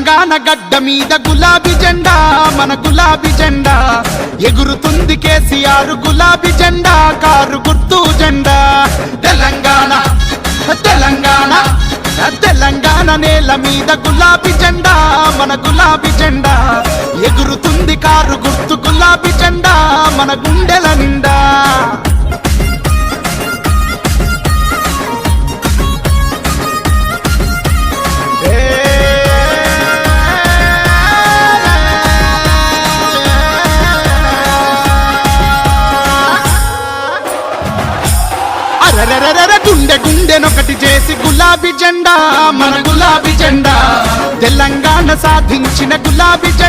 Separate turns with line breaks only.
తెలంగాణ గడ్డ మీద గులాబీ జెండా మన గులాబీ జెండా ఎగురుతుంది కేసీఆర్ గులాబీ జెండా కారు గుర్తు జెండా తెలంగాణ తెలంగాణ తెలంగాణ నేల మీద గులాబీ జెండా మన గులాబీ జెండా ఎగురుతుంది కారు గుర్తు గులాబీ జెండా మన గుండెల నిండా గుండె గుండెనొకటి చేసి గులాబీ జెండా మన గులాబీ జెండా తెలంగాణ సాధించిన గులాబీ జెండా